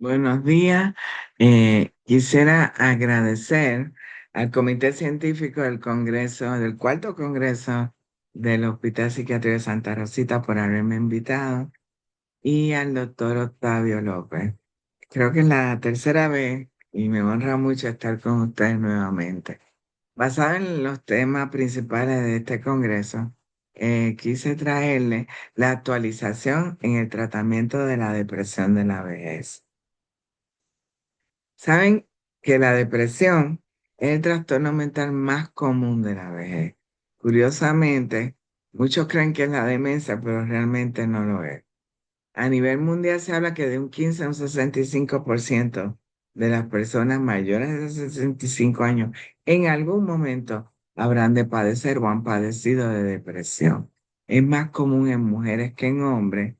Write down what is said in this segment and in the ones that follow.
Buenos días. Quisiera agradecer al Comité Científico del Congreso, del Cuarto Congreso del Hospital Psiquiátrico de Santa Rosita por haberme invitado y al doctor Octavio López. Creo que es la tercera vez y me honra mucho estar con ustedes nuevamente. Basado en los temas principales de este Congreso, quise traerle la actualización en el tratamiento de la depresión de la vejez. Saben que la depresión es el trastorno mental más común de la vejez. Curiosamente, muchos creen que es la demencia, pero realmente no lo es. A nivel mundial se habla que de un 15 a un 65% de las personas mayores de 65 años en algún momento habrán de padecer o han padecido de depresión. Es más común en mujeres que en hombres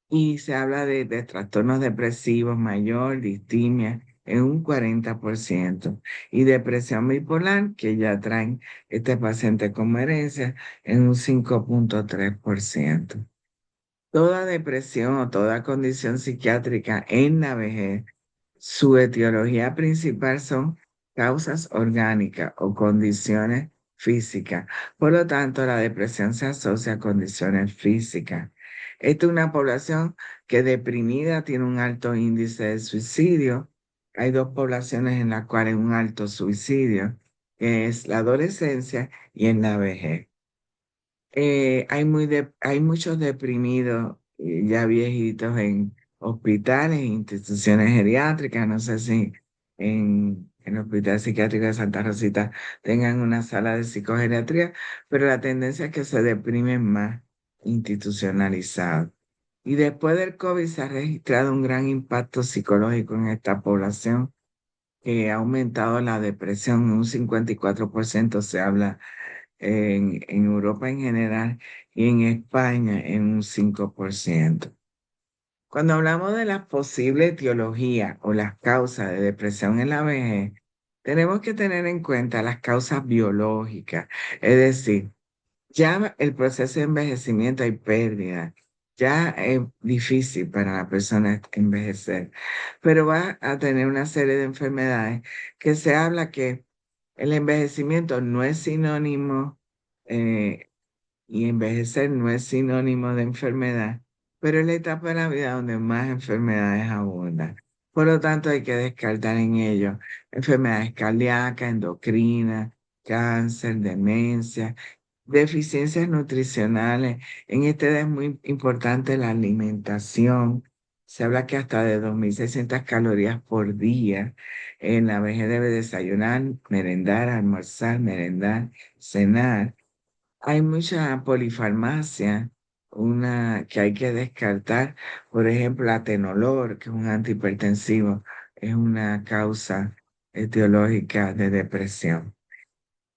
y se habla de trastornos depresivos mayor, distimia, en un 40%, y depresión bipolar, que ya traen este paciente con herencia, en un 5,3%. Toda depresión o toda condición psiquiátrica en la vejez, su etiología principal son causas orgánicas o condiciones físicas. Por lo tanto, la depresión se asocia a condiciones físicas. Esta es una población que deprimida tiene un alto índice de suicidio. Hay dos poblaciones en las cuales hay un alto suicidio, que es la adolescencia y en la vejez. Hay muchos deprimidos ya viejitos en hospitales, e instituciones geriátricas. No sé si en el Hospital Psiquiátrico de Santa Rosita tengan una sala de psicogeriatría, pero la tendencia es que se deprimen más institucionalizados. Y después del COVID se ha registrado un gran impacto psicológico en esta población, que ha aumentado la depresión en un 54%. Se habla en Europa en general y en España en un 5%. Cuando hablamos de las posibles etiologías o las causas de depresión en la vejez, tenemos que tener en cuenta las causas biológicas, es decir, ya el proceso de envejecimiento hay pérdida, ya es difícil para la persona envejecer, pero va a tener una serie de enfermedades que se habla que el envejecimiento no es sinónimo, eh, y envejecer no es sinónimo de enfermedad, pero es la etapa de la vida donde más enfermedades abundan. Por lo tanto, hay que descartar en ello enfermedades cardíacas, endocrinas, cáncer, demencia, deficiencias nutricionales. En esta edad es muy importante la alimentación. Se habla que hasta de 2.600 calorías por día. En la vejez debe desayunar, merendar, almorzar, merendar, cenar. Hay mucha polifarmacia, una que hay que descartar. Por ejemplo, la atenolol, que es un antihipertensivo, es una causa etiológica de depresión.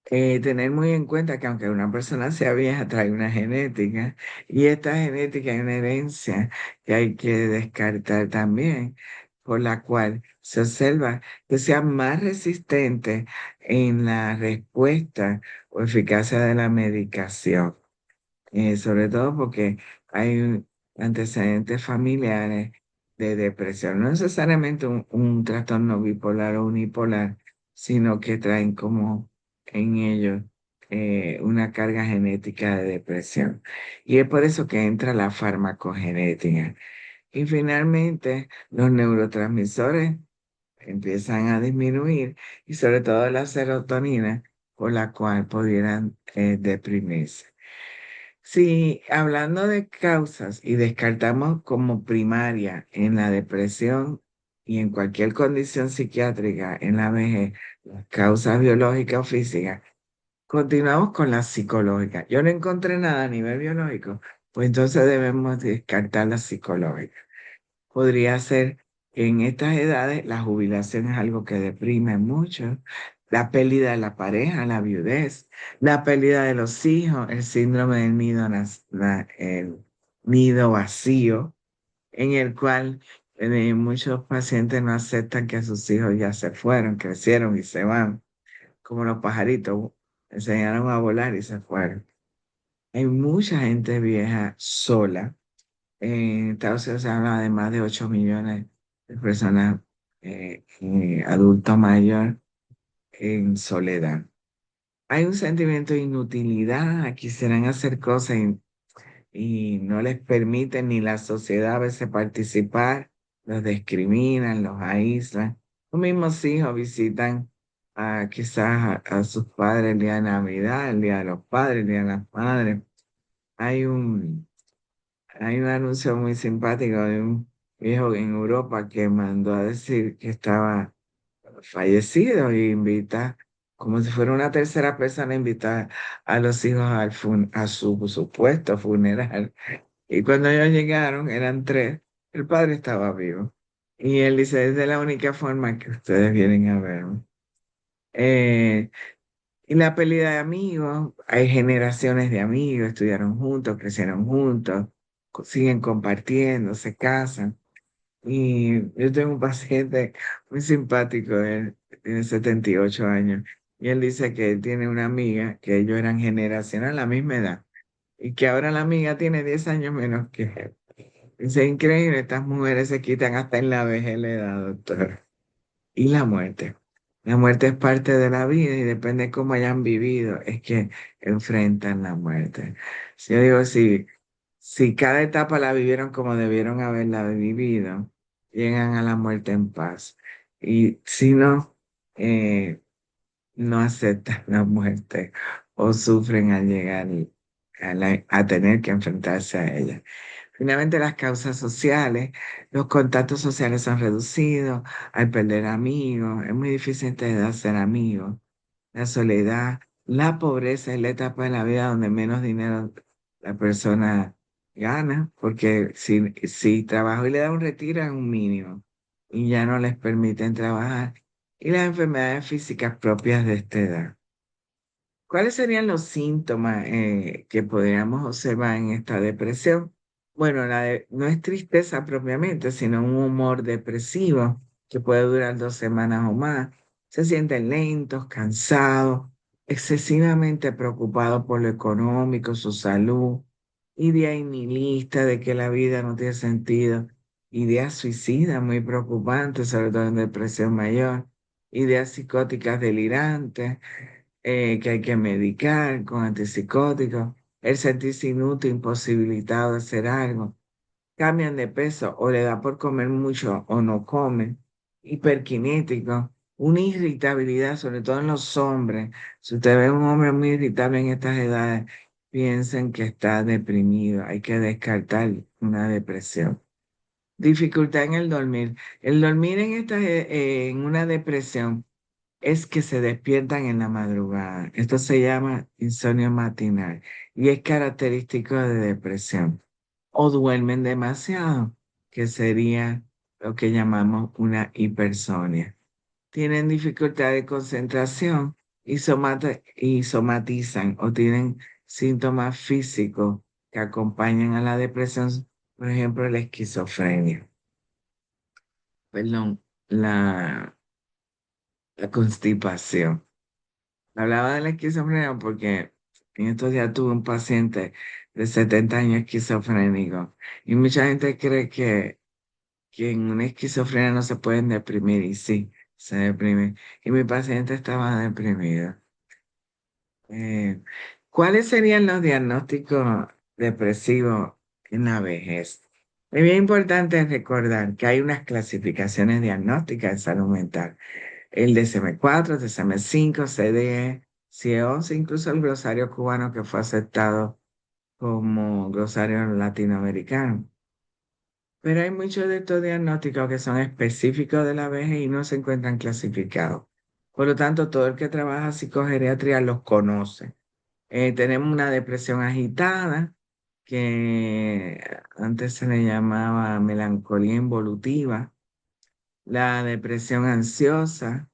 Tener muy en cuenta que aunque una persona sea vieja, trae una genética, y esta genética es una herencia que hay que descartar también, por la cual se observa que sea más resistente en la respuesta o eficacia de la medicación. Sobre todo porque hay antecedentes familiares de depresión, no necesariamente un trastorno bipolar o unipolar, sino que traen como en ellos una carga genética de depresión. Y es por eso que entra la farmacogenética. Y finalmente, los neurotransmisores empiezan a disminuir, y sobre todo la serotonina, por la cual pudieran deprimirse. Sí, hablando de causas y descartamos como primaria en la depresión y en cualquier condición psiquiátrica en la vejez, las causas biológicas o físicas, continuamos con la psicológica. Yo no encontré nada a nivel biológico, pues entonces debemos descartar la psicológica. Podría ser que en estas edades la jubilación es algo que deprime mucho, la pérdida de la pareja, la viudez, la pérdida de los hijos, el síndrome del nido, el nido vacío, en el cual muchos pacientes no aceptan que sus hijos ya se fueron, crecieron y se van, como los pajaritos, enseñaron a volar y se fueron. Hay mucha gente vieja sola. En Estados Unidos se habla de más de 8 millones personas, adulto mayor en soledad. Hay un sentimiento de inutilidad, quisieran hacer cosas y no les permiten ni la sociedad a veces participar, los discriminan, los aíslan. Los mismos hijos visitan quizás a sus padres el día de Navidad, el día de los padres, el día de las madres. Hay un, hay un anuncio muy simpático de un viejo en Europa que mandó a decir que estaba fallecido y invita, como si fuera una tercera persona, invita a los hijos a su supuesto funeral. Y cuando ellos llegaron, eran tres, el padre estaba vivo. Y él dice, es de la única forma que ustedes vienen a verme. Eh, y la pérdida de amigos, hay generaciones de amigos, estudiaron juntos, crecieron juntos, siguen compartiendo, se casan. Y yo tengo un paciente muy simpático, él tiene 78 años, y él dice que él tiene una amiga, que ellos eran generación a la misma edad, y que ahora la amiga tiene 10 años menos que él. Es increíble, estas mujeres se quitan hasta en la vejez la edad, doctor. Y la muerte. La muerte es parte de la vida y depende de cómo hayan vivido, es que enfrentan la muerte. Si yo digo, si cada etapa la vivieron como debieron haberla vivido, llegan a la muerte en paz. Y si no, no aceptan la muerte o sufren al llegar a tener que enfrentarse a ella. Finalmente, las causas sociales, los contactos sociales son reducidos al perder amigos, es muy difícil de hacer amigos. La soledad, la pobreza es la etapa de la vida donde menos dinero la persona gana, porque si trabaja y le da un retiro es un mínimo y ya no les permiten trabajar. Y las enfermedades físicas propias de esta edad. ¿Cuáles serían los síntomas que podríamos observar en esta depresión? Bueno, no es tristeza propiamente, sino un humor depresivo que puede durar 2 semanas o más. Se sienten lentos, cansados, excesivamente preocupados por lo económico, su salud, idea nihilista de que la vida no tiene sentido, ideas suicidas muy preocupantes, sobre todo en depresión mayor, ideas psicóticas delirantes que hay que medicar con antipsicóticos, el sentirse inútil, imposibilitado de hacer algo, cambian de peso o le da por comer mucho o no comen, hiperkinético, una irritabilidad, sobre todo en los hombres. Si usted ve a un hombre muy irritable en estas edades, piensen que está deprimido, hay que descartar una depresión. Dificultad en el dormir. El dormir en una depresión es que se despiertan en la madrugada. Esto se llama insomnio matinal y es característico de depresión. O duermen demasiado, que sería lo que llamamos una hipersonia. Tienen dificultad de concentración y somatizan o tienen síntomas físicos que acompañan a la depresión, por ejemplo, la esquizofrenia. Perdón, la constipación. Hablaba de la esquizofrenia porque en estos días tuve un paciente de 70 años esquizofrénico y mucha gente cree que en una esquizofrenia no se pueden deprimir y sí, se deprime. Y mi paciente estaba deprimido. Eh, ¿Cuáles serían los diagnósticos depresivos en la vejez? Es bien importante recordar que hay unas clasificaciones diagnósticas de salud mental. El DSM-4, DSM-5, CDE, CIE-11, incluso el glosario cubano que fue aceptado como glosario latinoamericano. Pero hay muchos de estos diagnósticos que son específicos de la vejez y no se encuentran clasificados. Por lo tanto, todo el que trabaja psicogeriatría los conoce. Tenemos una depresión agitada, que antes se le llamaba melancolía involutiva, la depresión ansiosa,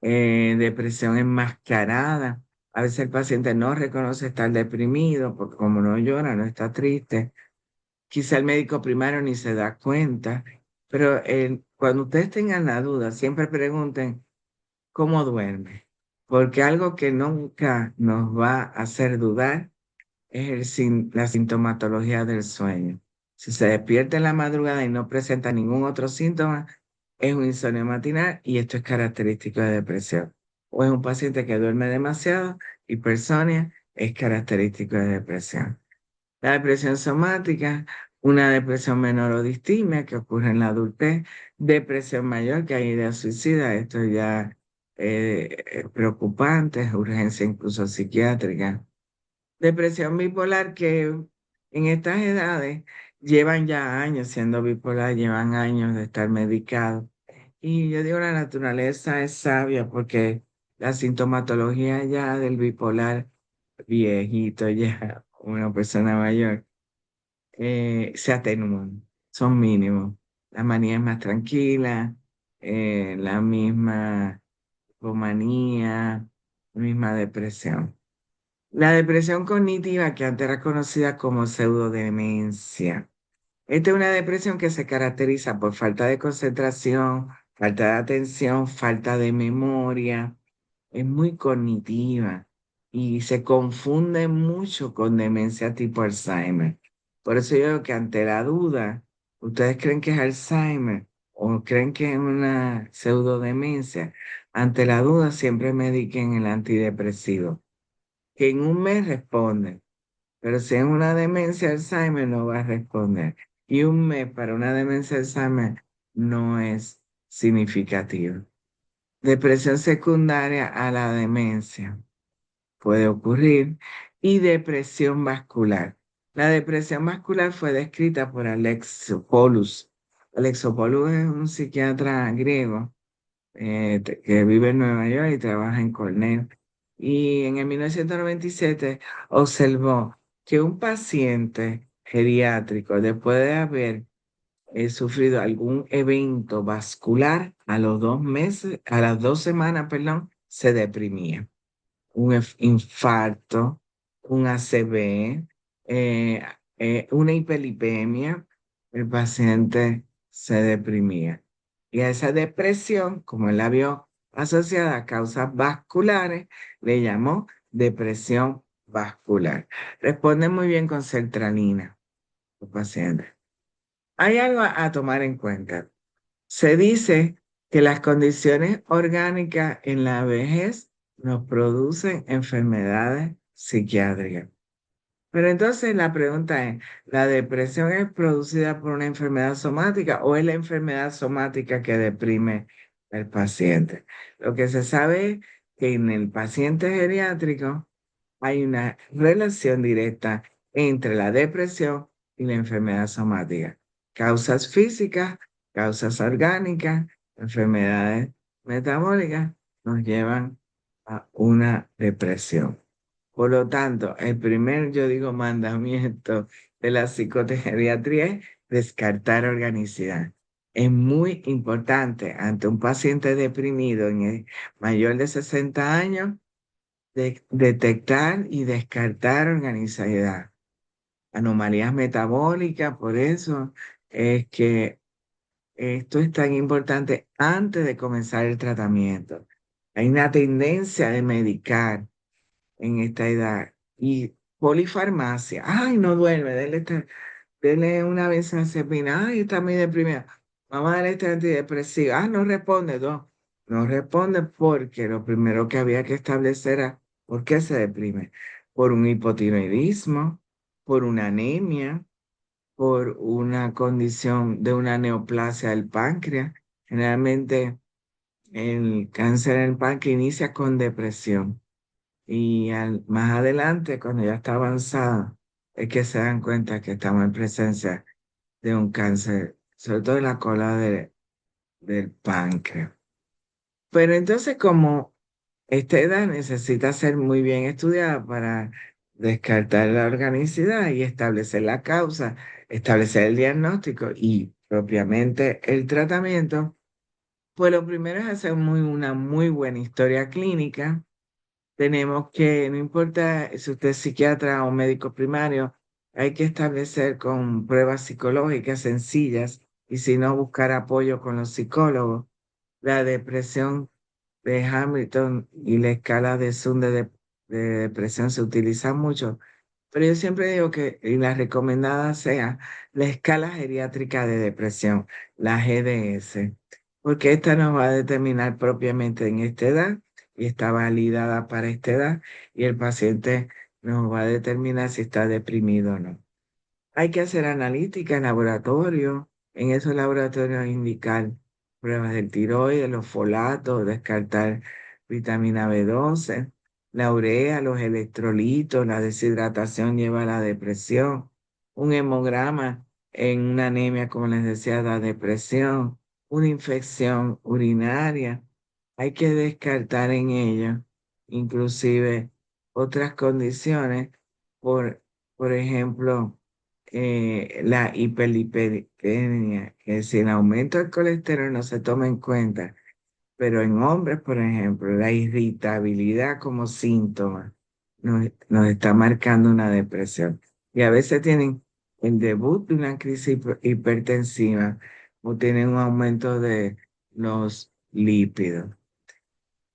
depresión enmascarada. A veces el paciente no reconoce estar deprimido porque como no llora, no está triste. Quizá el médico primario ni se da cuenta, pero cuando ustedes tengan la duda, siempre pregunten cómo duerme, porque algo que nunca nos va a hacer dudar es la sintomatología del sueño. Si se despierta en la madrugada y no presenta ningún otro síntoma, es un insomnio matinal y esto es característico de depresión. O es un paciente que duerme demasiado, hipersonia, es característico de depresión. La depresión somática, una depresión menor o distimia que ocurre en la adultez, depresión mayor que hay idea suicida, esto ya es preocupante, es urgencia incluso psiquiátrica. Depresión bipolar que en estas edades llevan ya años siendo bipolar, llevan años de estar medicados. Y yo digo, la naturaleza es sabia porque la sintomatología ya del bipolar viejito, ya una persona mayor, se atenúan, son mínimos. La manía es más tranquila, la misma hipomanía, la misma depresión. La depresión cognitiva, que antes era conocida como pseudodemencia. Esta es una depresión que se caracteriza por falta de concentración, falta de atención, falta de memoria. Es muy cognitiva y se confunde mucho con demencia tipo Alzheimer. Por eso yo digo que ante la duda, ¿ustedes creen que es Alzheimer o creen que es una pseudodemencia? Ante la duda, siempre mediquen el antidepresivo, que en un mes responde, pero si es una demencia Alzheimer no va a responder. Y un mes para una demencia Alzheimer no es significativo. Depresión secundaria a la demencia puede ocurrir y depresión vascular. La depresión vascular fue descrita por Alexopoulos. Alexopoulos es un psiquiatra griego que vive en Nueva York y trabaja en Cornell. Y en el 1997 observó que un paciente geriátrico, después de haber sufrido algún evento vascular, a los 2 meses, a las 2 semanas, perdón, se deprimía. Un infarto, un ACV, una hiperlipemia, el paciente se deprimía. Y a esa depresión, como él la vio asociada a causas vasculares, le llamó depresión vascular. Responde muy bien con sertralina, los pacientes. Hay algo a tomar en cuenta. Se dice que las condiciones orgánicas en la vejez nos producen enfermedades psiquiátricas. Pero entonces la pregunta es, ¿la depresión es producida por una enfermedad somática o es la enfermedad somática que deprime al paciente? Lo que se sabe es que en el paciente geriátrico hay una relación directa entre la depresión y la enfermedad somática. Causas físicas, causas orgánicas, enfermedades metabólicas nos llevan a una depresión. Por lo tanto, el primer, yo digo, mandamiento de la psicogeriatría es descartar organicidad. Es muy importante ante un paciente deprimido en el mayor de 60 años detectar y descartar organicidad. Anomalías metabólicas, por eso es que esto es tan importante antes de comenzar el tratamiento. Hay una tendencia de medicar en esta edad y polifarmacia. Ay, no duerme, dele una benzodiazepina. Ay, está muy deprimida. Vamos a darle este antidepresivo. Ah, no responde, no. No responde porque lo primero que había que establecer era por qué se deprime. Por un hipotiroidismo, por una anemia, por una condición de una neoplasia del páncreas. Generalmente el cáncer del páncreas inicia con depresión y más adelante, cuando ya está avanzada, es que se dan cuenta que estamos en presencia de un cáncer, sobre todo en la cola del páncreas. Pero entonces, como esta edad necesita ser muy bien estudiada para descartar la organicidad y establecer la causa, establecer el diagnóstico y propiamente el tratamiento, pues lo primero es hacer una muy buena historia clínica. Tenemos que, no importa si usted es psiquiatra o médico primario, hay que establecer con pruebas psicológicas sencillas y si no, buscar apoyo con los psicólogos. La depresión de Hamilton y la escala de Sund de depresión se utilizan mucho, pero yo siempre digo que y la recomendada sea la escala geriátrica de depresión, la GDS, porque esta nos va a determinar propiamente en esta edad y está validada para esta edad y el paciente nos va a determinar si está deprimido o no. Hay que hacer analítica en laboratorio. En esos laboratorios indicar pruebas del tiroides, los folatos, descartar vitamina B12, la urea, los electrolitos, la deshidratación lleva a la depresión. Un hemograma en una anemia, como les decía, da depresión. Una infección urinaria. Hay que descartar en ello, inclusive otras condiciones, por ejemplo, la hiperlipidemia, que si el aumento del colesterol no se toma en cuenta, pero en hombres, por ejemplo, la irritabilidad como síntoma nos está marcando una depresión. Y a veces tienen el debut de una crisis hipertensiva o tienen un aumento de los lípidos.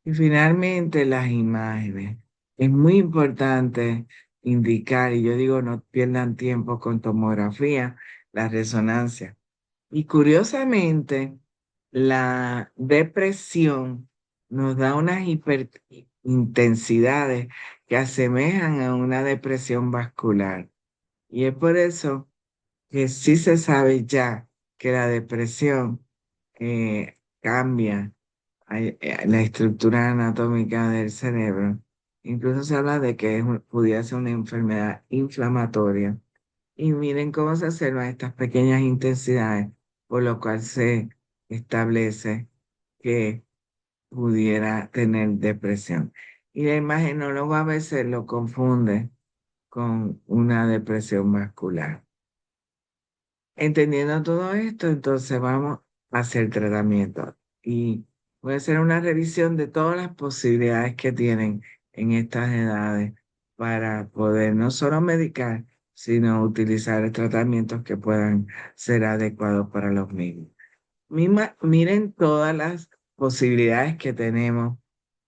Y finalmente las imágenes. Es muy importante indicar, y yo digo, no pierdan tiempo con tomografía, la resonancia. Y curiosamente, la depresión nos da unas hiperintensidades que asemejan a una depresión vascular. Y es por eso que sí se sabe ya que la depresión cambia la estructura anatómica del cerebro. Incluso se habla de que pudiera ser una enfermedad inflamatoria. Y miren cómo se observan estas pequeñas intensidades, por lo cual se establece que pudiera tener depresión. Y el imagenólogo a veces lo confunde con una depresión vascular. Entendiendo todo esto, entonces vamos a hacer tratamiento y voy a hacer una revisión de todas las posibilidades que tienen en estas edades para poder no solo medicar, sino utilizar tratamientos que puedan ser adecuados para los mismos. Miren todas las posibilidades que tenemos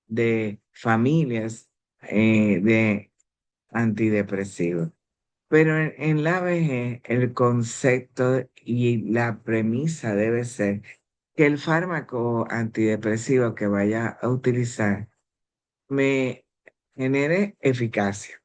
de familias de antidepresivos. Pero en la vejez, el concepto y la premisa debe ser que el fármaco antidepresivo que vaya a utilizar me genere eficacia,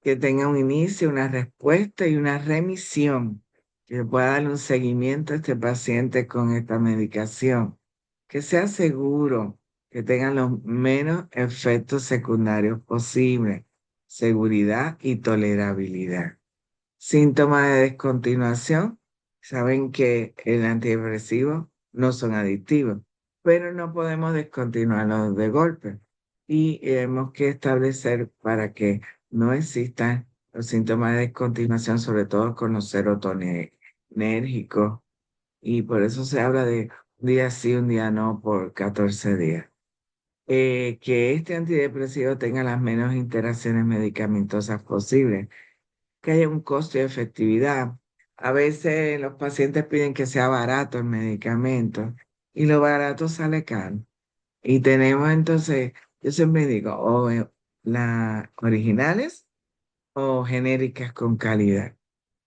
que tenga un inicio, una respuesta y una remisión, que pueda darle un seguimiento a este paciente con esta medicación, que sea seguro, que tenga los menos efectos secundarios posibles, seguridad y tolerabilidad. Síntomas de descontinuación. Saben que el antidepresivo no son adictivos, pero no podemos descontinuarlos de golpe. Y tenemos que establecer para que no existan los síntomas de descontinuación, sobre todo con los serotoninérgicos. Y por eso se habla de un día sí, un día no por 14 días. Que este antidepresivo tenga las menos interacciones medicamentosas posibles, que haya un costo y efectividad. A veces los pacientes piden que sea barato el medicamento y lo barato sale caro. Y tenemos entonces, yo siempre digo, o las originales o genéricas con calidad.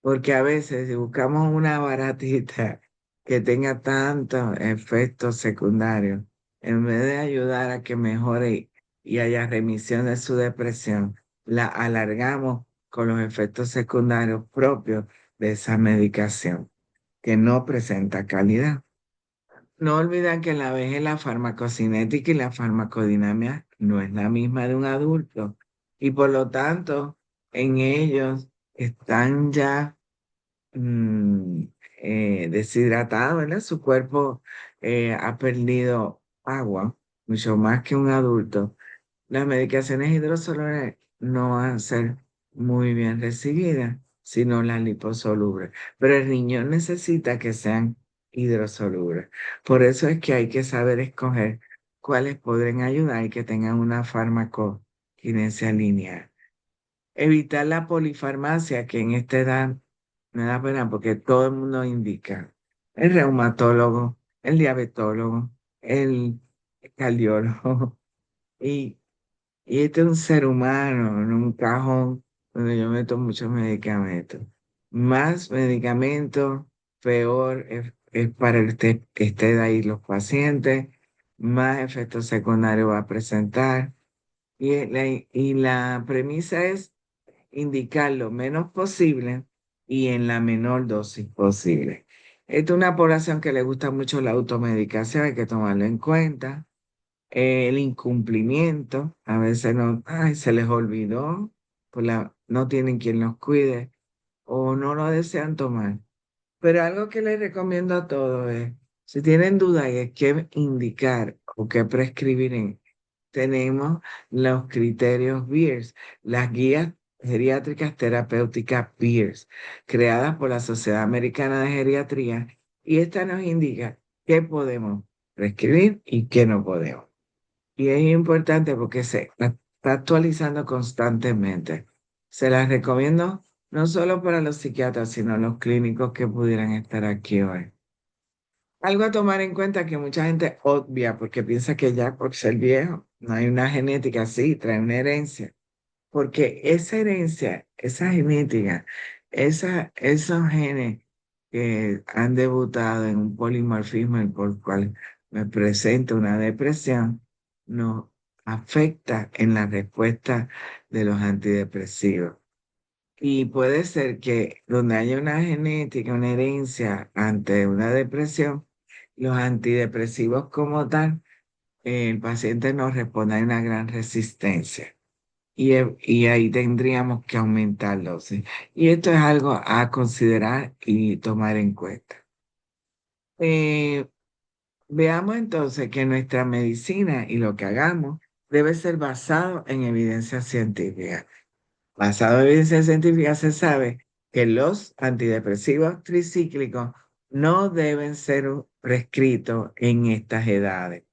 Porque a veces si buscamos una baratita que tenga tantos efectos secundarios, en vez de ayudar a que mejore y haya remisión de su depresión, la alargamos con los efectos secundarios propios de esa medicación, que no presenta calidad. No olvidan que en la vejez la farmacocinética y la farmacodinámica no es la misma de un adulto y por lo tanto en ellos están ya mm, deshidratado, ¿verdad? Su cuerpo ha perdido agua, mucho más que un adulto. Las medicaciones hidrosolubles no van a ser muy bien recibidas, sino las liposolubles. Pero el riñón necesita que sean hidrosolubles. Por eso es que hay que saber escoger cuáles podrían ayudar y que tengan una farmacokinesia lineal. Evitar la polifarmacia, que en esta edad me da pena porque todo el mundo indica. El reumatólogo, el diabetólogo, el cardiólogo. Y, y este es un ser humano en un cajón donde yo meto muchos medicamentos. Más medicamentos, peor es para que esté ahí los pacientes, más efectos secundarios va a presentar. Y la premisa es indicar lo menos posible y en la menor dosis posible. Esta es una población que le gusta mucho la automedicación, hay que tomarlo en cuenta. El incumplimiento, a veces no, ay, se les olvidó, no tienen quien los cuide o no lo desean tomar. Pero algo que les recomiendo a todos es, si tienen duda de qué indicar o qué prescribir, tenemos los criterios BEARS, las guías geriátricas terapéuticas BEARS, creadas por la Sociedad Americana de Geriatría, y esta nos indica qué podemos prescribir y qué no podemos. Y es importante porque se está actualizando constantemente. Se las recomiendo no solo para los psiquiatras, sino los clínicos que pudieran estar aquí hoy. Algo a tomar en cuenta que mucha gente obvia porque piensa que ya por ser viejo no hay una genética, sí, trae una herencia. Porque esa herencia, esa genética, esos genes que han debutado en un polimorfismo en por el cual me presenta una depresión, nos afecta en la respuesta de los antidepresivos. Y puede ser que donde haya una genética, una herencia ante una depresión, los antidepresivos como tal, el paciente no responde a una gran resistencia. Y ahí tendríamos que aumentar la dosis. Y esto es algo a considerar y tomar en cuenta. Eh, Veamos entonces que nuestra medicina y lo que hagamos debe ser basado en evidencia científica. Basado en evidencia científica se sabe que los antidepresivos tricíclicos no deben ser prescritos en estas edades.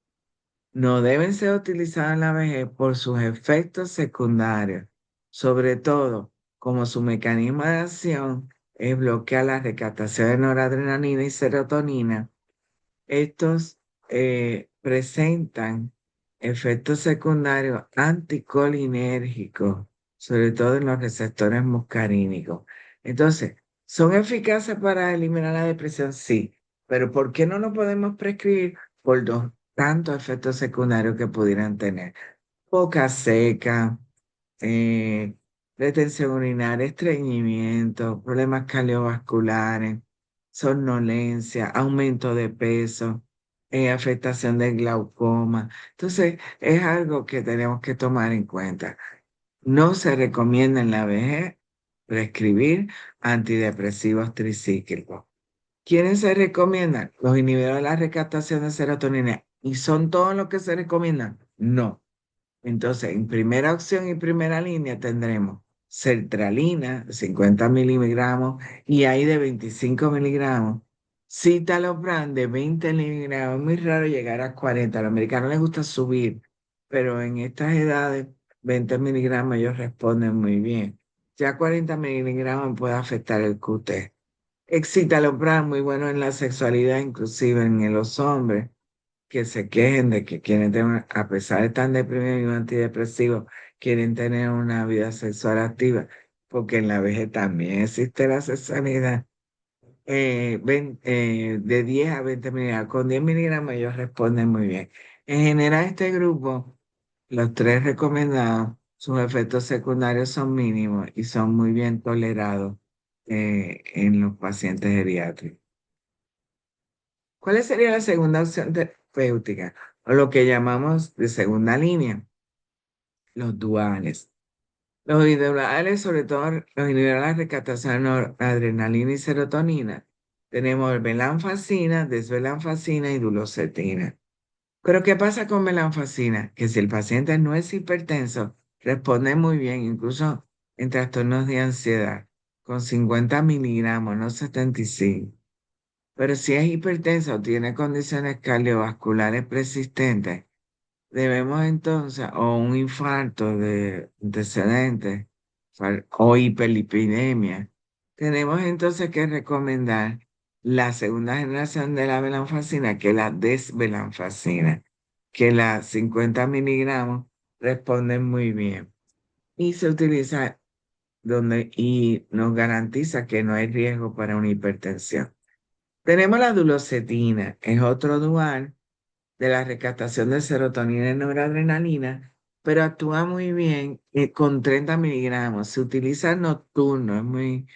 No deben ser utilizados en la vejez por sus efectos secundarios, sobre todo como su mecanismo de acción es bloquear la recaptación de noradrenalina y serotonina. Estos presentan efectos secundarios anticolinérgicos, sobre todo en los receptores muscarínicos. Entonces, ¿son eficaces para eliminar la depresión? Sí, pero ¿por qué no lo podemos prescribir por tantos efectos secundarios que pudieran tener? Boca seca, eh, retención urinaria, estreñimiento, problemas cardiovasculares, somnolencia, aumento de peso, afectación del glaucoma. Entonces, es algo que tenemos que tomar en cuenta. No se recomienda en la vejez prescribir antidepresivos tricíclicos. ¿Quiénes se recomiendan? Los inhibidores de la recaptación de serotonina. ¿Y son todos los que se recomiendan? No. Entonces, en primera opción y primera línea tendremos sertralina, 50 miligramos, y ahí de 25 miligramos. Citalopram de 20 miligramos. Es muy raro llegar a 40. A los americanos les gusta subir, pero en estas edades, 20 miligramos ellos responden muy bien. Ya 40 miligramos puede afectar el QT. Escitalopram, muy bueno en la sexualidad, inclusive en los hombres que se quejen de que quieren tener, a pesar de estar deprimidos y antidepresivos, quieren tener una vida sexual activa, porque en la vejez también existe la sexualidad. De 10 a 20 miligramos, con 10 miligramos ellos responden muy bien. En general, este grupo, los tres recomendados, sus efectos secundarios son mínimos y son muy bien tolerados en los pacientes geriátricos. ¿Cuál sería la segunda opción terapéutica? O lo que llamamos de segunda línea, los duales. Los duales, sobre todo los inhibidores de la recaptación de noradrenalina y serotonina. Tenemos el melanfacina, desmelanfacina y dulocetina. Pero ¿qué pasa con melanfacina? Que si el paciente no es hipertenso, responde muy bien, incluso en trastornos de ansiedad, con 50 miligramos, no 75. Pero si es hipertenso o tiene condiciones cardiovasculares persistentes, debemos entonces, o un infarto de antecedentes, o hiperlipidemia, tenemos entonces que recomendar la segunda generación de la melanfacina, que es la desmelanfacina, que las 50 miligramos responden muy bien. Y se utiliza y nos garantiza que no hay riesgo para una hipertensión. Tenemos la dulocetina, es otro dual de la recaptación de serotonina y noradrenalina, pero actúa muy bien con 30 miligramos. Se utiliza nocturno, es muy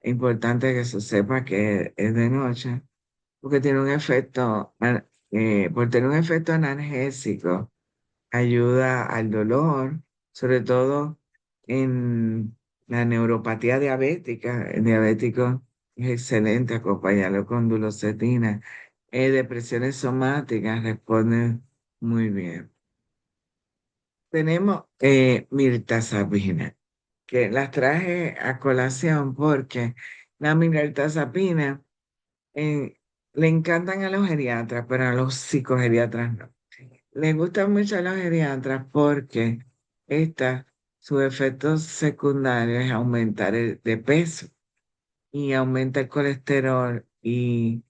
importante que se sepa que es de noche, porque tiene un efecto, por tener un efecto analgésico, ayuda al dolor, sobre todo en la neuropatía diabética. El diabético es excelente acompañarlo con dulocetina. Depresiones somáticas responden muy bien. Tenemos mirtazapina, que las traje a colación porque la mirtazapina eh, le encantan a los geriatras, pero a los psicogeriatras no. Les gusta mucho a los geriatras porque su efecto secundario es aumentar de peso y aumenta el colesterol y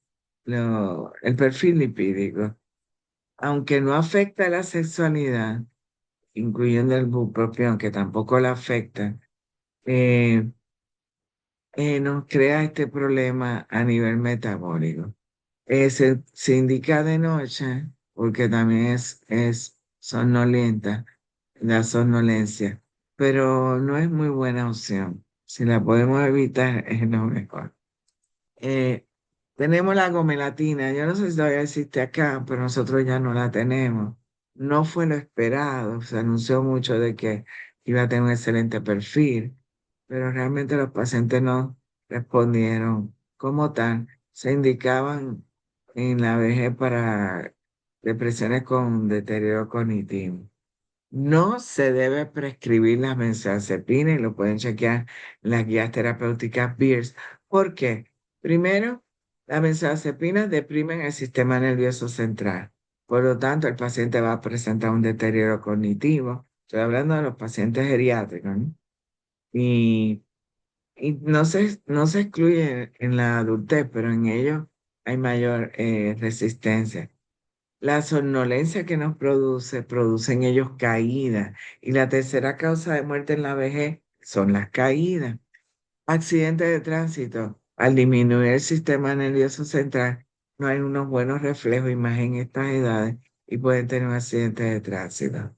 el perfil lipídico. Aunque no afecta la sexualidad, incluyendo el bupropión, que tampoco la afecta, eh, nos crea este problema a nivel metabólico. Se indica de noche porque también es somnolienta, la somnolencia, pero no es muy buena opción. Si la podemos evitar, es lo mejor. Eh, Tenemos la gomelatina. Yo no sé si todavía existe acá, pero nosotros ya no la tenemos. No fue lo esperado. Se anunció mucho de que iba a tener un excelente perfil, pero realmente los pacientes no respondieron como tal. Se indicaban en la vejez para depresiones con deterioro cognitivo. No se debe prescribir las benzodiazepinas y lo pueden chequear en las guías terapéuticas Beers. ¿Por qué? Primero, las benzodiazepinas deprimen el sistema nervioso central. Por lo tanto, el paciente va a presentar un deterioro cognitivo. Estoy hablando de los pacientes geriátricos, ¿no? Y, y no se excluye en la adultez, pero en ellos hay mayor resistencia. La somnolencia que nos produce en ellos caídas. Y la tercera causa de muerte en la vejez son las caídas. Accidentes de tránsito. Al disminuir el sistema nervioso central, no hay unos buenos reflejos y más en estas edades y pueden tener un accidente de tránsito.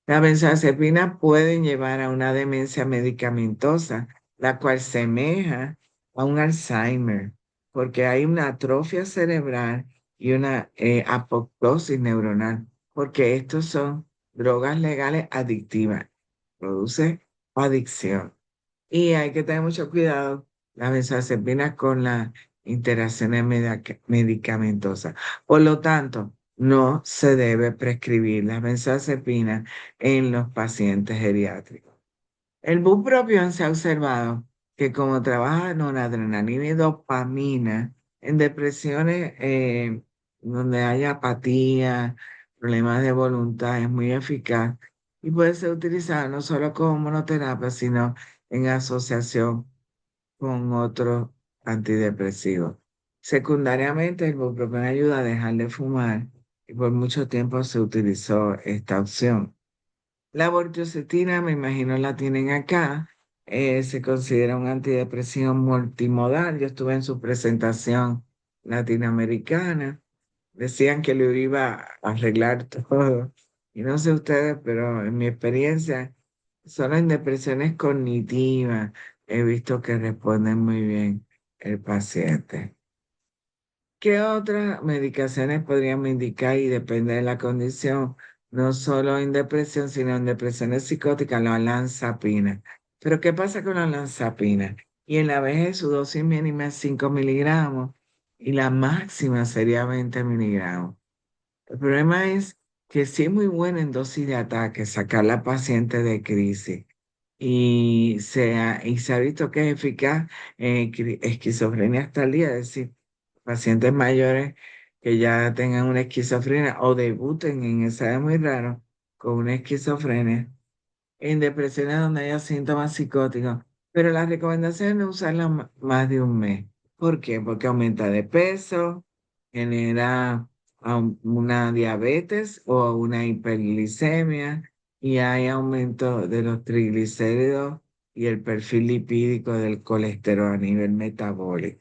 Las benzodiazepinas pueden llevar a una demencia medicamentosa, la cual semeja a un Alzheimer, porque hay una atrofia cerebral y una apoptosis neuronal, porque estos son drogas legales adictivas, produce adicción. Y hay que tener mucho cuidado las benzodiazepinas con las interacciones medicamentosas. Por lo tanto, no se debe prescribir las benzodiazepinas en los pacientes geriátricos. El bupropión se ha observado que como trabaja noradrenalina y dopamina en depresiones donde hay apatía, problemas de voluntad, es muy eficaz y puede ser utilizado no solo como monoterapia, sino en asociación con otros antidepresivos. Secundariamente, el bupropión ayuda a dejar de fumar y por mucho tiempo se utilizó esta opción. La bortiocetina, me imagino la tienen acá. Se considera un antidepresivo multimodal. Yo estuve en su presentación latinoamericana. Decían que lo iba a arreglar todo. Y no sé ustedes, pero en mi experiencia, solo en depresiones cognitivas he visto que responden muy bien el paciente. ¿Qué otras medicaciones podríamos indicar y depende de la condición? No solo en depresión, sino en depresiones psicóticas, la olanzapina. Pero ¿qué pasa con la olanzapina? Y en la vejez su dosis mínima es 5 miligramos y la máxima sería 20 miligramos. El problema es que sí es muy bueno en dosis de ataque sacar a la paciente de crisis y se ha visto que es eficaz en esquizofrenia hasta el día, es decir, pacientes mayores que ya tengan una esquizofrenia o debuten en esa edad muy raro con una esquizofrenia en depresiones donde haya síntomas psicóticos, pero la recomendación es no usarla más de un mes. ¿Por qué? Porque aumenta de peso, genera una diabetes o una hiperglicemia y hay aumento de los triglicéridos y el perfil lipídico del colesterol a nivel metabólico.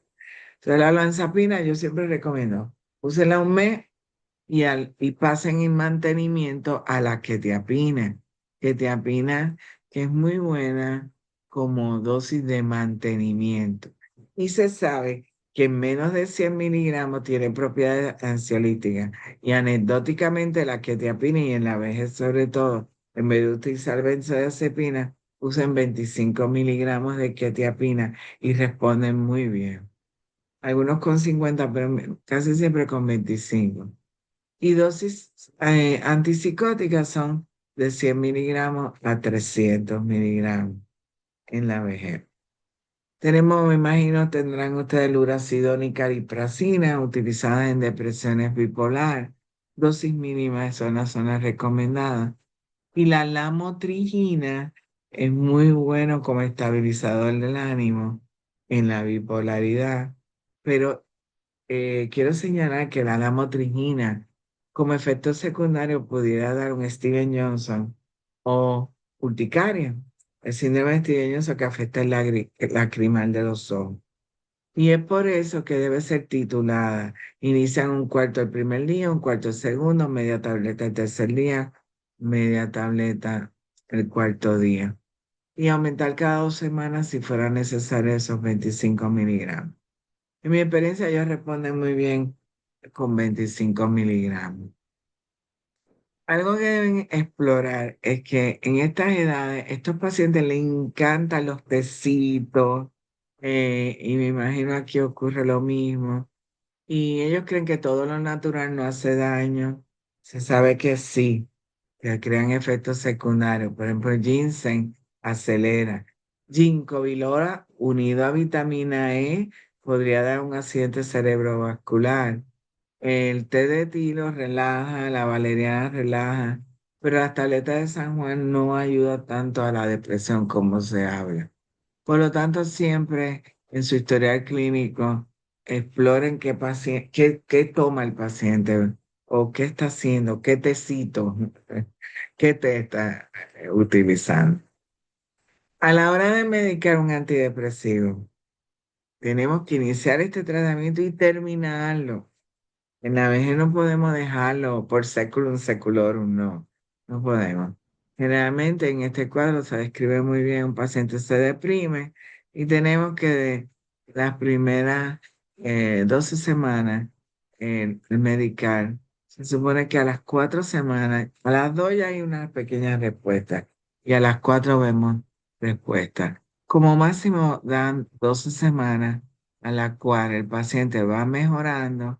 Entonces, la olanzapina yo siempre recomiendo, úsela un mes y pasen en mantenimiento a la quetiapina. Quetiapina, que es muy buena como dosis de mantenimiento. Y se sabe que menos de 100 miligramos tiene propiedades ansiolíticas. Y anecdóticamente la quetiapina y en la vejez sobre todo, en vez de utilizar benzodiazepina, usan 25 miligramos de quetiapina y responden muy bien. Algunos con 50, pero casi siempre con 25. Y dosis antipsicóticas son de 100 miligramos a 300 miligramos en la vejez. Tenemos, me imagino, tendrán ustedes luracidona y cariprazina utilizadas en depresiones bipolar. Dosis mínimas son las zonas recomendadas. Y la lamotrigina es muy bueno como estabilizador del ánimo en la bipolaridad, pero quiero señalar que la lamotrigina como efecto secundario pudiera dar un Steven Johnson o urticaria, el síndrome de Steven Johnson que afecta el lacrimal de los ojos. Y es por eso que debe ser titulada. Inician un cuarto el primer día, un cuarto el segundo, media tableta el tercer día, media tableta el cuarto día. Y aumentar cada 2 semanas si fuera necesario esos 25 miligramos. En mi experiencia, ellos responden muy bien con 25 miligramos. Algo que deben explorar es que en estas edades, estos pacientes les encantan los tecitos, y me imagino aquí ocurre lo mismo. Y ellos creen que todo lo natural no hace daño. Se sabe que sí, que crean efectos secundarios. Por ejemplo, ginseng acelera. Ginkgo biloba unido a vitamina E podría dar un accidente cerebrovascular. El té de tilo relaja, la valeriana relaja, pero las tabletas de San Juan no ayuda tanto a la depresión como se habla. Por lo tanto, siempre en su historial clínico, exploren qué toma el paciente o qué está haciendo, qué tecito, qué té está utilizando. A la hora de medicar un antidepresivo, tenemos que iniciar este tratamiento y terminarlo. En la vejez no podemos dejarlo por seculum seculorum, no, no podemos. Generalmente en este cuadro se describe muy bien, un paciente se deprime y tenemos que de las primeras 12 semanas el medicar. Se supone que a las 4 semanas, a las 2 ya hay una pequeña respuesta y a las 4 vemos respuesta. Como máximo dan 12 semanas a la cual el paciente va mejorando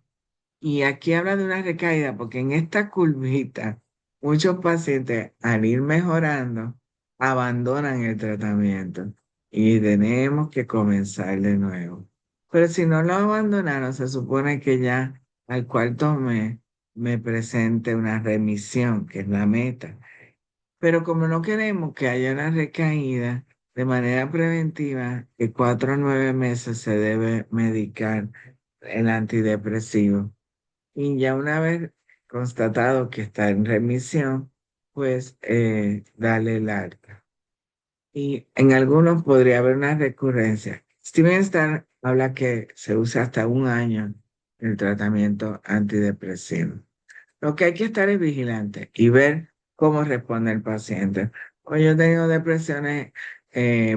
y aquí habla de una recaída, porque en esta curvita, muchos pacientes al ir mejorando, abandonan el tratamiento y tenemos que comenzar de nuevo. Pero si no lo abandonaron, se supone que ya al cuarto mes me presente una remisión, que es la meta. Pero como no queremos que haya una recaída, de manera preventiva, de 4 a 9 meses se debe medicar el antidepresivo. Y ya una vez constatado que está en remisión, pues dale el alta. Y en algunos podría haber una recurrencia. Steven Starr habla que se usa hasta un año el tratamiento antidepresivo. Lo que hay que estar es vigilante y ver cómo responde el paciente. O yo tengo depresiones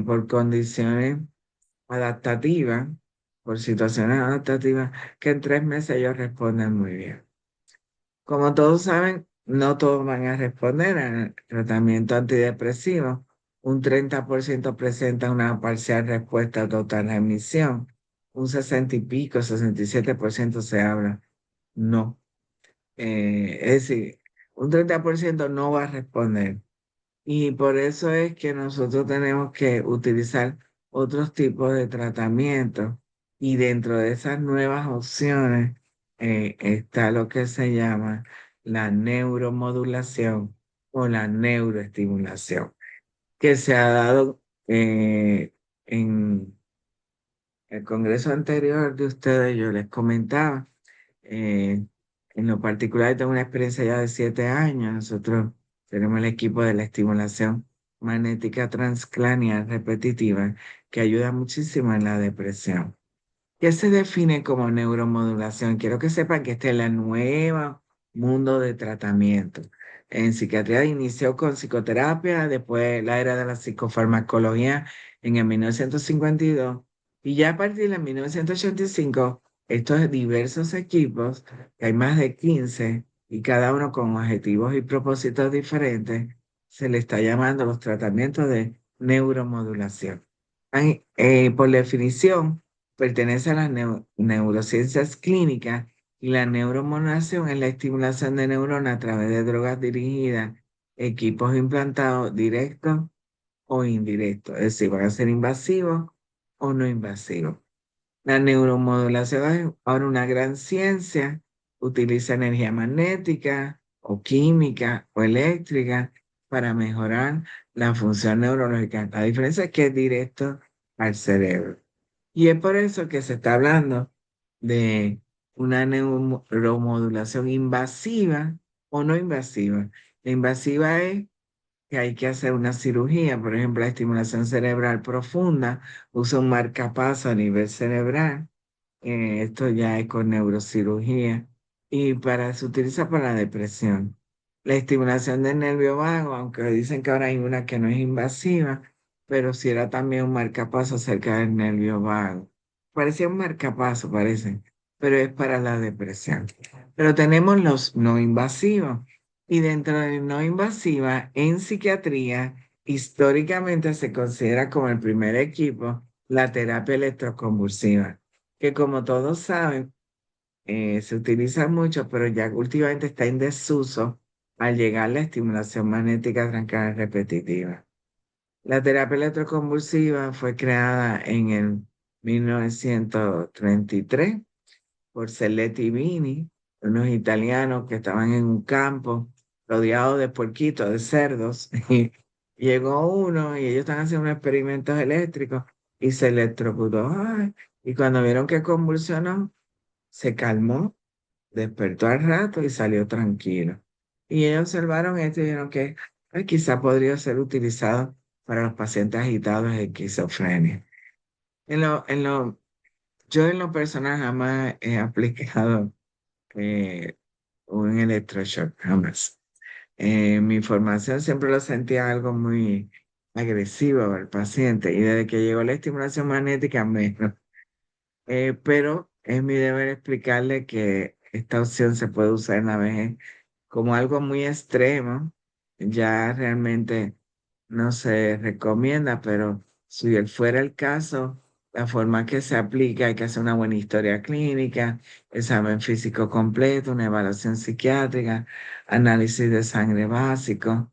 por condiciones adaptativas, por situaciones adaptativas, que en 3 meses ellos responden muy bien. Como todos saben, no todos van a responder al tratamiento antidepresivo. Un 30% presenta una parcial respuesta a total remisión. Un 60 y pico, 67% se habla. No. Es decir, un 30% no va a responder. Y por eso es que nosotros tenemos que utilizar otros tipos de tratamientos. Y dentro de esas nuevas opciones está lo que se llama la neuromodulación o la neuroestimulación, que se ha dado en el congreso anterior de ustedes, yo les comentaba. eh, en lo particular, tengo una experiencia ya de 7 años. Nosotros tenemos el equipo de la estimulación magnética transcranial repetitiva que ayuda muchísimo en la depresión. ¿Qué se define como neuromodulación? Quiero que sepan que este es el nuevo mundo de tratamiento. En psiquiatría inició con psicoterapia, después la era de la psicofarmacología en el 1952 y ya a partir de 1985 estos diversos equipos, que hay más de 15 y cada uno con objetivos y propósitos diferentes, se le está llamando los tratamientos de neuromodulación. Por definición, pertenece a las neurociencias clínicas y la neuromodulación es la estimulación de neuronas a través de drogas dirigidas, equipos implantados directos o indirectos, es decir, van a ser invasivos o no invasivos. La neuromodulación es ahora una gran ciencia, utiliza energía magnética o química o eléctrica para mejorar la función neurológica. La diferencia es que es directo al cerebro. Y es por eso que se está hablando de una neuromodulación invasiva o no invasiva. La invasiva es que hay que hacer una cirugía, por ejemplo, la estimulación cerebral profunda, usa un marcapaso a nivel cerebral, esto ya es con neurocirugía, y se utiliza para la depresión. La estimulación del nervio vago, aunque dicen que ahora hay una que no es invasiva, pero sí era también un marcapaso cerca del nervio vago. Parecía un marcapaso, parece, pero es para la depresión. Pero tenemos los no invasivos. Y dentro de no invasiva, en psiquiatría, históricamente se considera como el primer equipo la terapia electroconvulsiva, que como todos saben, se utiliza mucho, pero ya últimamente está en desuso al llegar la estimulación magnética trancada repetitiva. La terapia electroconvulsiva fue creada en el 1933 por Celletti Vini, unos italianos que estaban en un campo rodeados de puerquitos, de cerdos, y llegó uno y ellos estaban haciendo unos experimentos eléctricos y se electrocutó. Ay, y cuando vieron que convulsionó, se calmó, despertó al rato y salió tranquilo. Y ellos observaron esto y vieron que ay, quizá podría ser utilizado para los pacientes agitados de esquizofrenia. En lo, en lo, yo en lo personal jamás he aplicado eh, un electroshock, jamás. Mi formación siempre lo sentía algo muy agresivo al paciente y desde que llegó la estimulación magnética menos. Pero es mi deber explicarle que esta opción se puede usar una vez como algo muy extremo. Ya realmente no se recomienda, pero si él fuera el caso, la forma que se aplica, hay que hacer una buena historia clínica, examen físico completo, una evaluación psiquiátrica, análisis de sangre básico,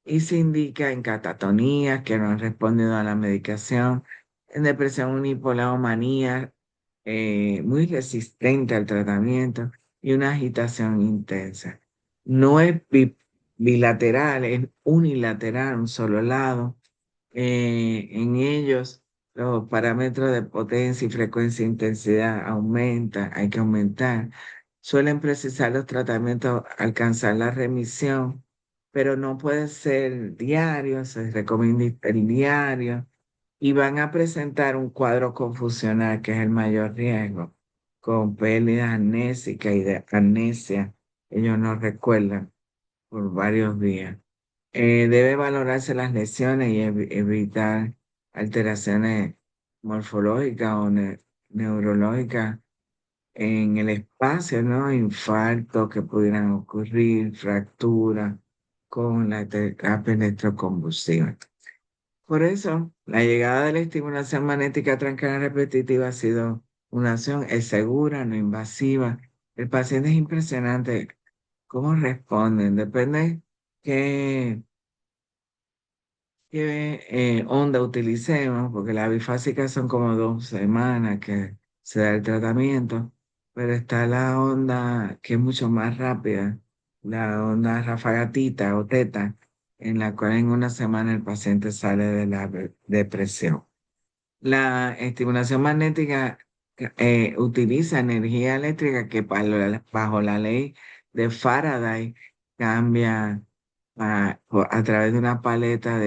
y se indica en catatonías que no han respondido a la medicación, en depresión unipolar o manía, muy resistente al tratamiento y una agitación intensa. No es bilateral, es unilateral, un solo lado. En ellos los parámetros de potencia y frecuencia e intensidad aumentan, hay que aumentar. Suelen precisar los tratamientos alcanzar la remisión, pero no puede ser diario, se recomienda el diario y van a presentar un cuadro confusional que es el mayor riesgo, con pérdida amnésica y de amnesia. Ellos no recuerdan por varios días. Debe valorarse las lesiones y evitar alteraciones morfológicas o neurológicas en el espacio, ¿no? Infartos que pudieran ocurrir, fracturas con la terapia electroconvulsiva. Por eso, la llegada de la estimulación magnética transcranial repetitiva ha sido una acción, es segura, no invasiva. El paciente es impresionante cómo responden, depende qué onda utilicemos, porque la bifásica son como 2 semanas que se da el tratamiento, pero está la onda que es mucho más rápida, la onda rafagatita o teta, en la cual en una semana el paciente sale de la depresión. La estimulación magnética utiliza energía eléctrica que bajo la ley de Faraday cambia a través de una paleta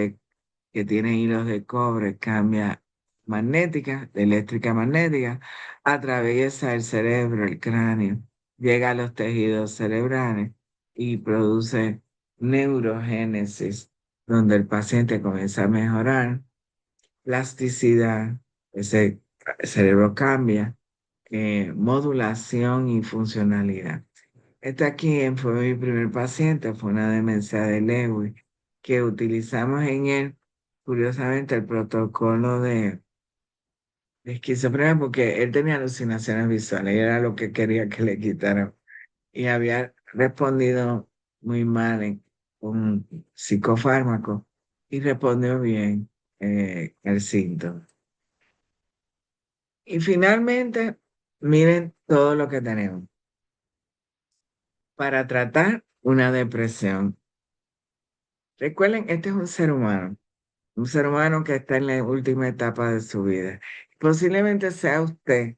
que tiene hilos de cobre, cambia magnética, de eléctrica magnética, atraviesa el cerebro, el cráneo, llega a los tejidos cerebrales y produce neurogénesis, donde el paciente comienza a mejorar plasticidad, ese cerebro cambia, modulación y funcionalidad. Aquí fue mi primer paciente, fue una demencia de Lewy, que utilizamos en él, curiosamente, el protocolo de esquizofrenia, porque él tenía alucinaciones visuales y era lo que quería que le quitaran. Y había respondido muy mal con psicofármaco y respondió bien el síntoma. Y finalmente, miren todo lo que tenemos para tratar una depresión. Recuerden, este es un ser humano que está en la última etapa de su vida. Posiblemente sea usted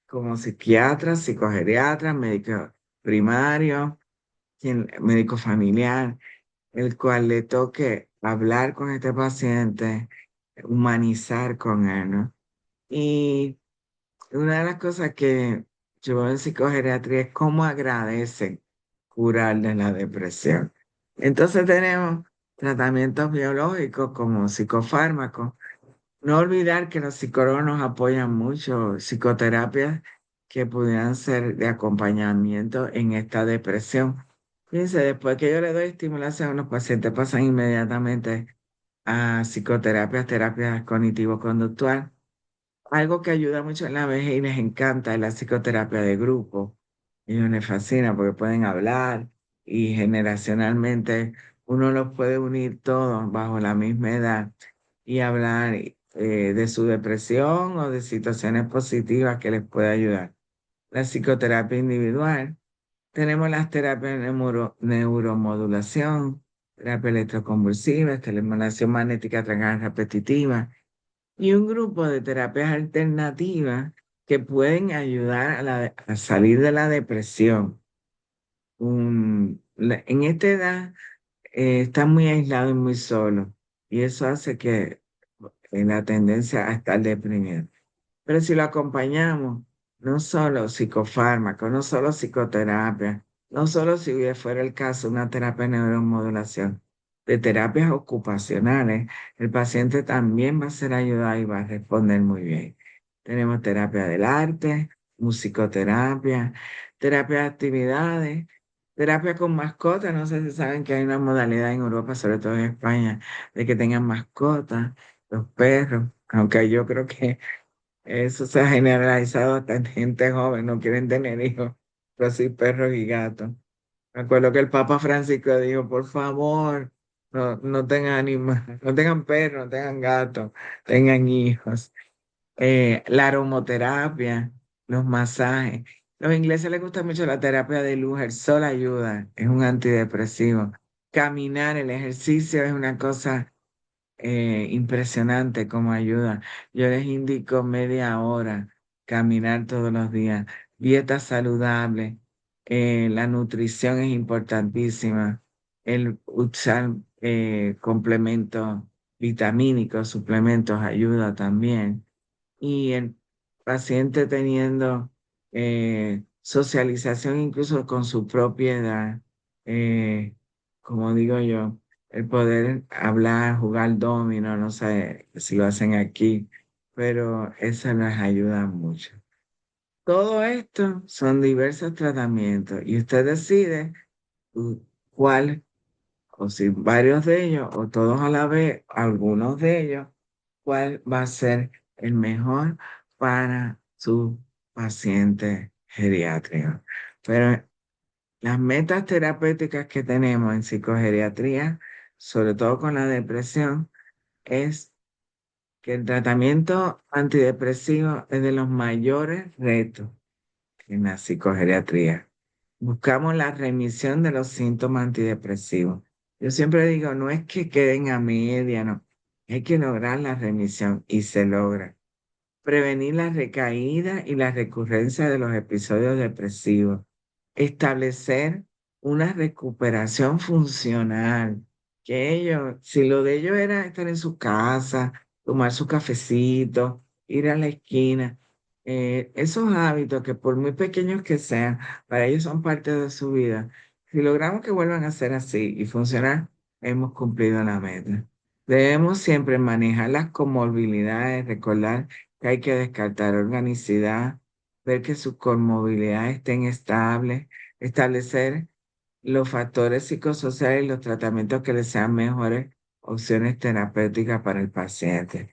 como psiquiatra, psicogeriatra, médico primario, médico familiar, el cual le toque hablar con este paciente, humanizar con él, ¿no? Y una de las cosas que yo veo en psicogeriatría es cómo agradecen curar de la depresión. Entonces tenemos tratamientos biológicos como psicofármacos. No olvidar que los psicólogos nos apoyan mucho, psicoterapias que pudieran ser de acompañamiento en esta depresión. Fíjense, después que yo le doy estimulación, los pacientes pasan inmediatamente a psicoterapias, terapias cognitivo-conductual. Algo que ayuda mucho en la vejez y les encanta es la psicoterapia de grupo. Ellos les fascina porque pueden hablar y generacionalmente uno los puede unir todos bajo la misma edad y hablar de su depresión o de situaciones positivas que les puede ayudar. La psicoterapia individual. Tenemos las terapias de neuromodulación, terapia electroconvulsiva, estimulación magnética transcranial repetitiva y un grupo de terapias alternativas que pueden ayudar a salir de la depresión. En esta edad está muy aislado y muy solo y eso hace que la tendencia a estar deprimido. Pero si lo acompañamos, no solo psicofármaco, no solo psicoterapia, no solo si fuera el caso una terapia de neuromodulación, de terapias ocupacionales, el paciente también va a ser ayudado y va a responder muy bien. Tenemos terapia del arte, musicoterapia, terapia de actividades, terapia con mascotas. No sé si saben que hay una modalidad en Europa, sobre todo en España, de que tengan mascotas, los perros, aunque yo creo que eso se ha generalizado hasta en gente joven, no quieren tener hijos, pero sí perros y gatos. Me acuerdo que el Papa Francisco dijo, por favor, no tengan animales, no tengan perros, no tengan gatos, tengan hijos. La aromoterapia, los masajes. Los ingleses les gusta mucho la terapia de luz, el sol ayuda, es un antidepresivo. Caminar, el ejercicio es una cosa impresionante como ayuda. Yo les indico media hora caminar todos los días. Dieta saludable. La nutrición es importantísima. El usar complementos vitamínicos, suplementos ayuda también. Y el paciente teniendo socialización incluso con su propiedad, como digo yo, el poder hablar, jugar domino, no sé si lo hacen aquí, pero eso les ayuda mucho. Todo esto son diversos tratamientos y usted decide uh, cuál, o si varios de ellos, o todos a la vez, algunos de ellos, cuál va a ser el mejor para su paciente geriátrico. Pero las metas terapéuticas que tenemos en psicogeriatría, sobre todo con la depresión, es que el tratamiento antidepresivo es de los mayores retos en la psicogeriatría. Buscamos la remisión de los síntomas antidepresivos. Yo siempre digo, no es que queden a media, no, hay que lograr la remisión y se logra. Prevenir la recaída y la recurrencia de los episodios depresivos. Establecer una recuperación funcional. Que ellos, si lo de ellos era estar en su casa, tomar su cafecito, ir a la esquina. Esos hábitos que por muy pequeños que sean, para ellos son parte de su vida. Si logramos que vuelvan a ser así y funcionar, hemos cumplido la meta. Debemos siempre manejar las comorbilidades, recordar que hay que descartar organicidad, ver que sus comorbilidades estén estables, establecer los factores psicosociales y los tratamientos que les sean mejores opciones terapéuticas para el paciente.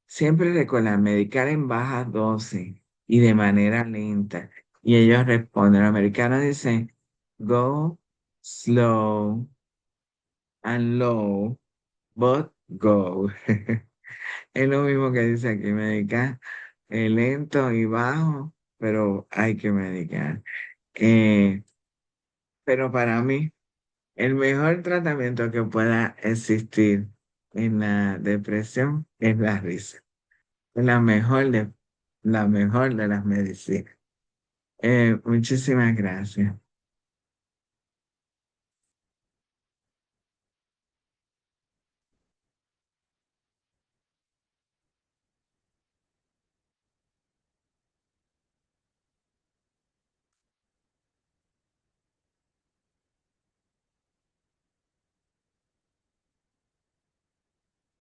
Siempre recordar medicar en baja dosis y de manera lenta. Y ellos responden, los americanos dicen, go slow and low, but go. Es lo mismo que dice aquí, medicar lento y bajo, pero hay que medicar. Eh, pero para mí, el mejor tratamiento que pueda existir en la depresión es la risa. Es la mejor de las medicinas. Muchísimas gracias.